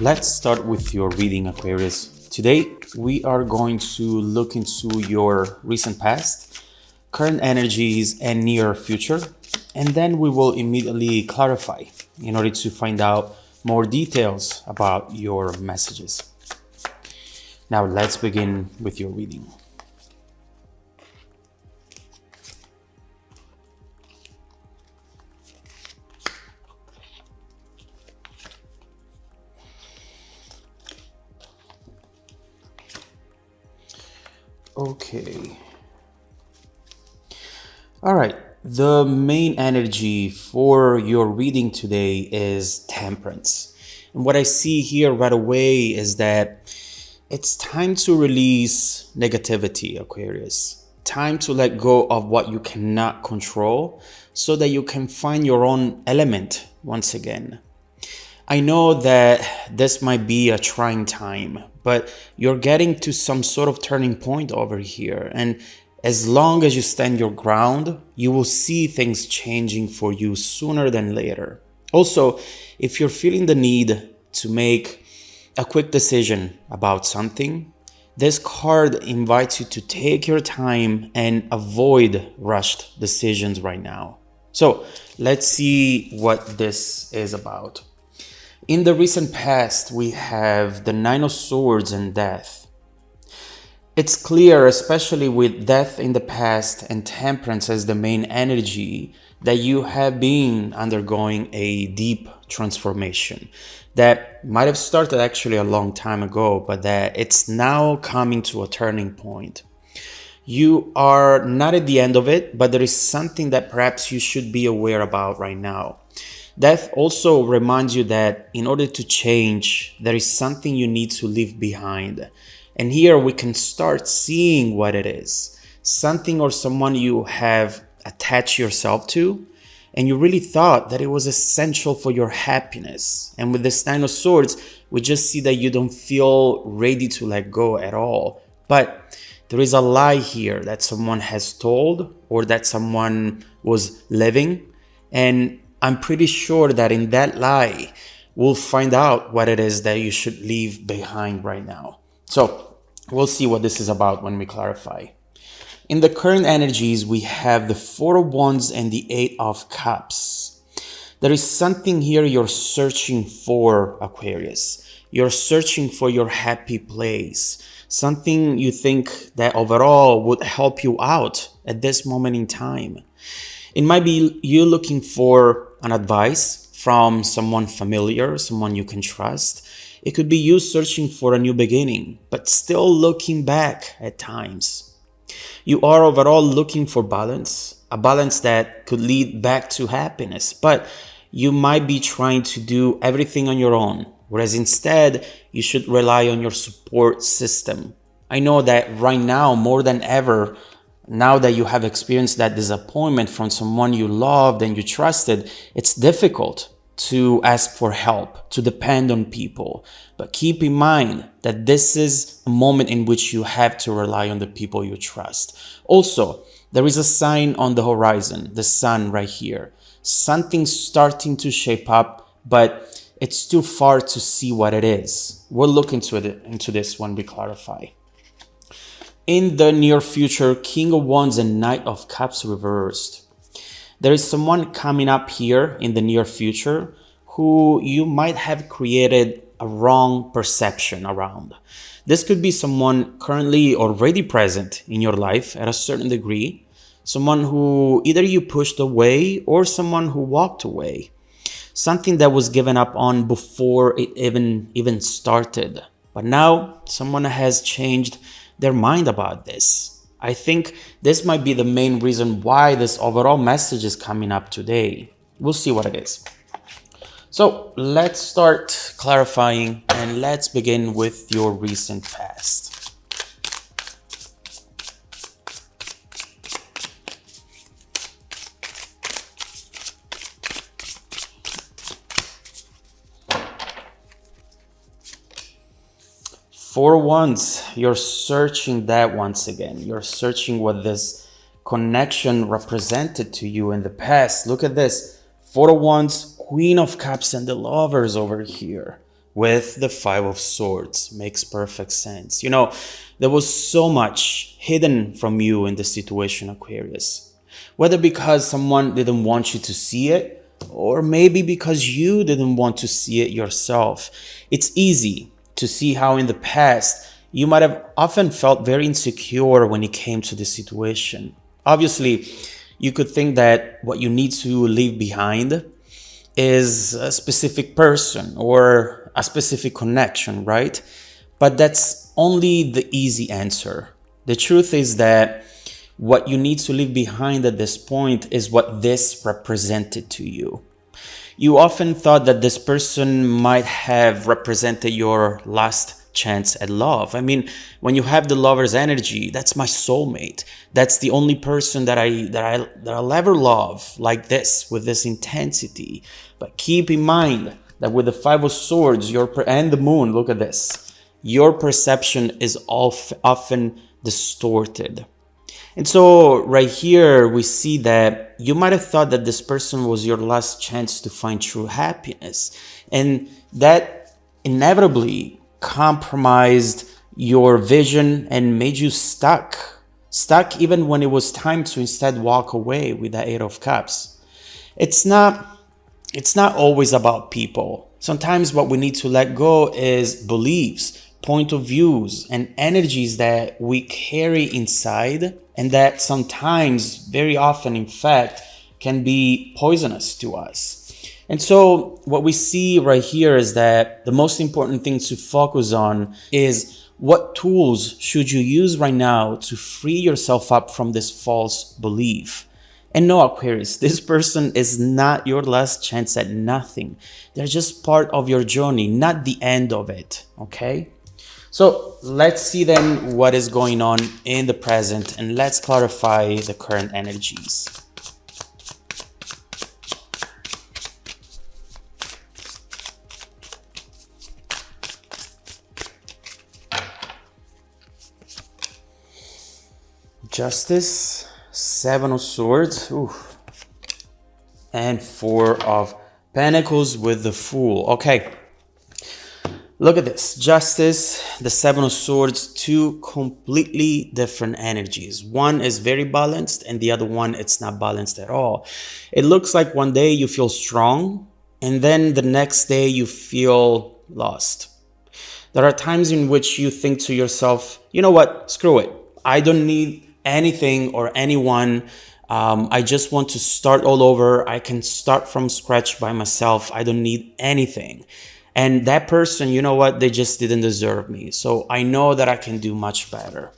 Let's start with your reading, Aquarius. Today, we are going to look into your recent past, current energies, and near future, and then we will immediately clarify in order to find out more details about your messages. Now, let's begin with your reading. Okay. All right. The main energy for your reading today is temperance. And what I see here right away is that it's time to release negativity, Aquarius. Time to let go of what you cannot control so that you can find your own element once again. I know that this might be a trying time, but you're getting to some sort of turning point over here. And as long as you stand your ground, you will see things changing for you sooner than later. Also, if you're feeling the need to make a quick decision about something, this card invites you to take your time and avoid rushed decisions right now. So let's see what this is about. In the recent past, we have the Nine of Swords and death. It's clear, especially with death in the past and temperance as the main energy, that you have been undergoing a deep transformation that might have started actually a long time ago, but that it's now coming to a turning point. You are not at the end of it, but there is something that perhaps you should be aware about right now. Death also reminds you that in order to change, there is something you need to leave behind. And here we can start seeing what it is. Something or someone you have attached yourself to, and you really thought that it was essential for your happiness. And with this Nine of Swords, we just see that you don't feel ready to let go at all. But there is a lie here that someone has told or that someone was living. And I'm pretty sure that in that lie, we'll find out what it is that you should leave behind right now. So we'll see what this is about when we clarify. In the current energies, we have the Four of Wands and the Eight of Cups. There is something here you're searching for, Aquarius. You're searching for your happy place. Something you think that overall would help you out at this moment in time. It might be you looking for an advice from someone familiar, someone you can trust. It could be you searching for a new beginning, but still looking back at times. You are overall looking for balance, a balance that could lead back to happiness, but you might be trying to do everything on your own, whereas instead you should rely on your support system. I know that right now, more than ever, now that you have experienced that disappointment from someone you loved and you trusted, it's difficult to ask for help, to depend on people. But keep in mind that this is a moment in which you have to rely on the people you trust. Also, there is a sign on the horizon, the sun right here. Something's starting to shape up, but it's too far to see what it is. We'll look into this when we clarify. In the near future, King of Wands and Knight of Cups reversed. There is someone coming up here in the near future who you might have created a wrong perception around. This could be someone currently already present in your life at a certain degree, someone who either you pushed away or someone who walked away. Something that was given up on before it even started. But now someone has changed their mind about this. I think this might be the main reason why this overall message is coming up today. We'll see what it is. So let's start clarifying and let's begin with your recent past. For once, you're searching that once again. You're searching what this connection represented to you in the past. Look at this. Four of Wands, Queen of Cups, and the Lovers over here. with the Five of Swords. Makes perfect sense. You know, there was so much hidden from you in this situation, Aquarius. Whether because someone didn't want you to see it, or maybe because you didn't want to see it yourself. It's easy to see how in the past you might have often felt very insecure when it came to this situation. Obviously, you could think that what you need to leave behind is a specific person or a specific connection, right? But that's only the easy answer. The truth is that what you need to leave behind at this point is what this represented to you. You often thought that this person might have represented your last chance at love. I mean, when you have the lover's energy, that's my soulmate. That's the only person that I'll ever love like this, with this intensity. But keep in mind that with the Five of Swords, and the Moon, look at this. Your perception is often distorted. And so right here, we see that you might have thought that this person was your last chance to find true happiness. And that inevitably compromised your vision and made you stuck even when it was time to instead walk away with the Eight of Cups. It's not always about people. Sometimes what we need to let go is beliefs, point of views, and energies that we carry inside, and that sometimes, very often in fact, can be poisonous to us. And so what we see right here is that the most important thing to focus on is what tools should you use right now to free yourself up from this false belief. And no, Aquarius, this person is not your last chance at nothing. They're just part of your journey, not the end of it, okay? So let's see then what is going on in the present, and let's clarify the current energies. Justice, Seven of Swords, and Four of Pentacles with the Fool. Okay, look at this. Justice, the Seven of Swords, two completely different energies. One is very balanced and the other one, it's not balanced at all. It looks like one day you feel strong and then the next day you feel lost. There are times in which you think to yourself, you know what, screw it. I don't need anything or anyone. I just want to start all over. I can start from scratch by myself. I don't need anything. And that person, you know what, they just didn't deserve me. So I know that I can do much better.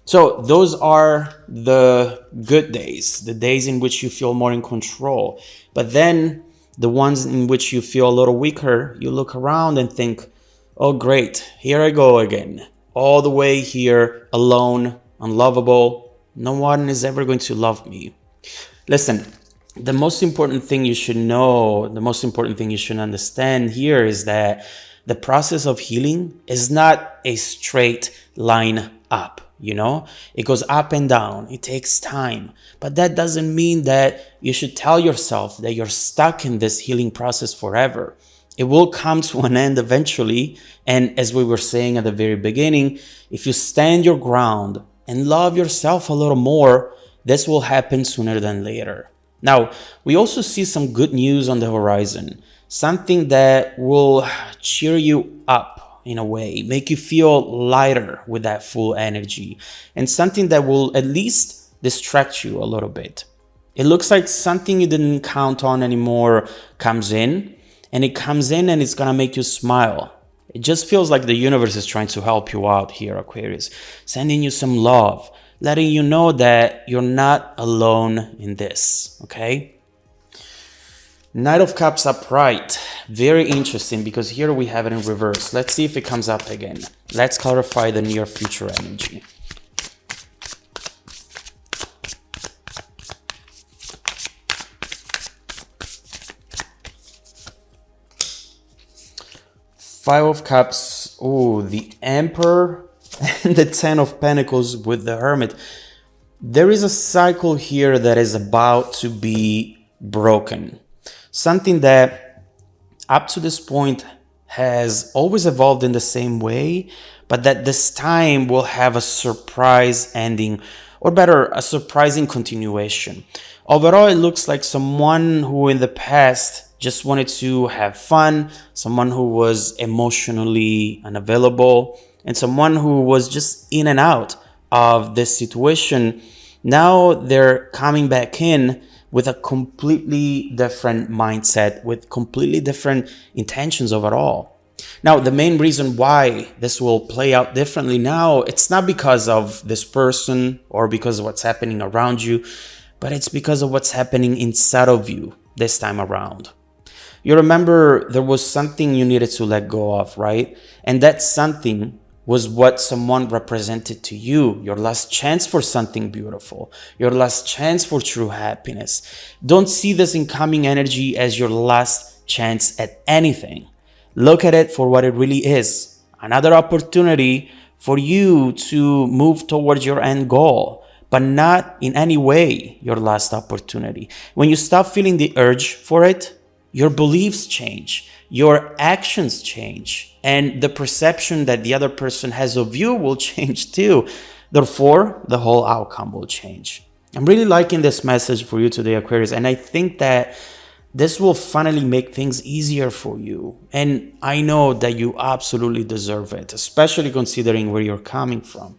So those are the good days, the days in which you feel more in control. But then the ones in which you feel a little weaker, you look around and think, oh great, here I go again. All the way here, alone, unlovable. No one is ever going to love me. Listen, the most important thing you should know, the most important thing you should understand here is that the process of healing is not a straight line up, you know? It goes up and down. It takes time. But that doesn't mean that you should tell yourself that you're stuck in this healing process forever. It will come to an end eventually. And as we were saying at the very beginning, if you stand your ground and love yourself a little more, this will happen sooner than later. Now, we also see some good news on the horizon, something that will cheer you up in a way, make you feel lighter with that full energy, and something that will at least distract you a little bit. It looks like something you didn't count on anymore comes in, and it comes in and it's gonna make you smile. It just feels like the universe is trying to help you out here, Aquarius, sending you some love, letting you know that you're not alone in this, okay? Knight of Cups upright. Very interesting because here we have it in reverse. Let's see if it comes up again. Let's clarify the near future energy. Five of Cups. Oh, the Emperor and the Ten of Pentacles with the Hermit. There is a cycle here that is about to be broken. Something that up to this point has always evolved in the same way, but that this time will have a surprise ending, or better, a surprising continuation. Overall, it looks like someone who in the past just wanted to have fun, someone who was emotionally unavailable, and someone who was just in and out of this situation. Now they're coming back in with a completely different mindset, with completely different intentions overall. Now, the main reason why this will play out differently now, it's not because of this person or because of what's happening around you, but it's because of what's happening inside of you this time around. You remember there was something you needed to let go of, right? And that something was what someone represented to you, your last chance for something beautiful, your last chance for true happiness. Don't see this incoming energy as your last chance at anything. Look at it for what it really is. Another opportunity for you to move towards your end goal, but not in any way your last opportunity. When you stop feeling the urge for it, your beliefs change, your actions change, and the perception that the other person has of you will change too. Therefore, the whole outcome will change. I'm really liking this message for you today, Aquarius, and I think that this will finally make things easier for you. And I know that you absolutely deserve it, especially considering where you're coming from.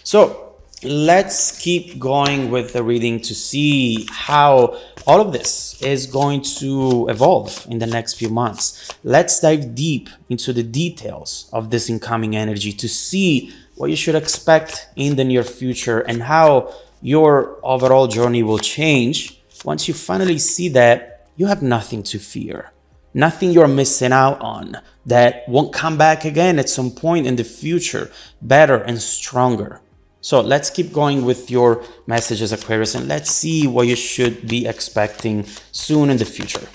So let's keep going with the reading to see how all of this is going to evolve in the next few months. Let's dive deep into the details of this incoming energy to see what you should expect in the near future and how your overall journey will change once you finally see that you have nothing to fear, nothing you're missing out on that won't come back again at some point in the future, better and stronger. So let's keep going with your messages, Aquarius, and let's see what you should be expecting soon in the future.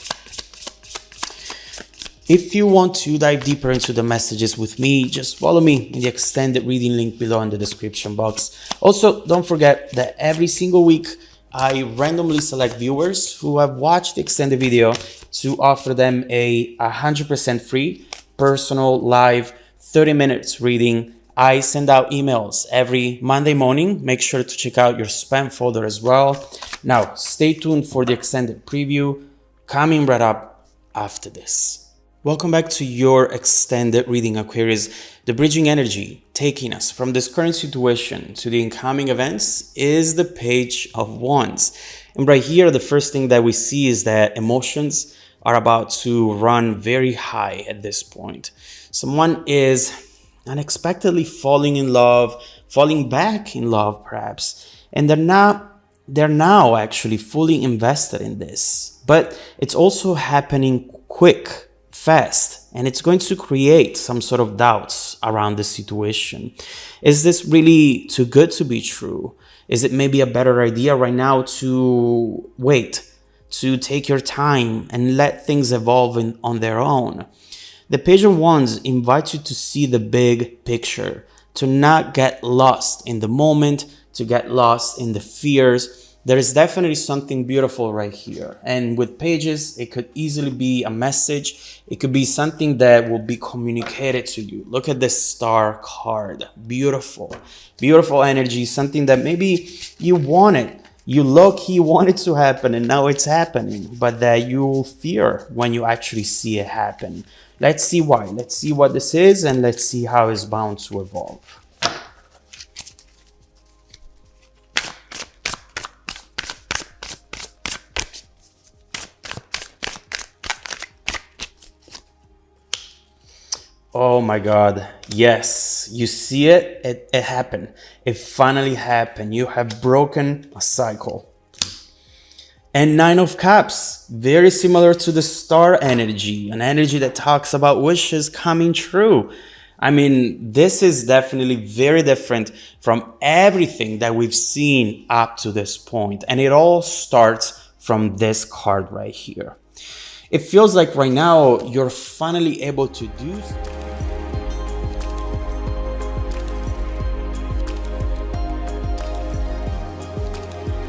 If you want to dive deeper into the messages with me, just follow me in the extended reading link below in the description box. Also, don't forget that every single week, I randomly select viewers who have watched the extended video to offer them a 100% free, personal, live, 30 minutes reading. I send out emails every Monday morning. Make sure to check out your spam folder as well. Now, stay tuned for the extended preview coming right up after this. Welcome back to your extended reading, Aquarius. The bridging energy taking us from this current situation to the incoming events is the Page of Wands. And right here, the first thing that we see is that emotions are about to run very high at this point. Someone is unexpectedly falling in love, falling back in love perhaps, and they're now actually fully invested in this. But it's also happening quick, fast, and it's going to create some sort of doubts around the situation. Is this really too good to be true? Is it maybe a better idea right now to wait, to take your time and let things evolve on their own? The Page of Wands invites you to see the big picture, to not get lost in the moment, to get lost in the fears. There is definitely something beautiful right here. And with pages, it could easily be a message. It could be something that will be communicated to you. Look at this star card. Beautiful, beautiful energy. Something that maybe you wanted. You low-key want it to happen and now it's happening, but that you will fear when you actually see it happen. Let's see why. Let's see what this is and let's see how it's bound to evolve. Oh my God. Yes, you see it? It happened. It finally happened. You have broken a cycle. And Nine of Cups, very similar to the star energy, an energy that talks about wishes coming true. I mean, this is definitely very different from everything that we've seen up to this point. And it all starts from this card right here. It feels like right now you're finally able to do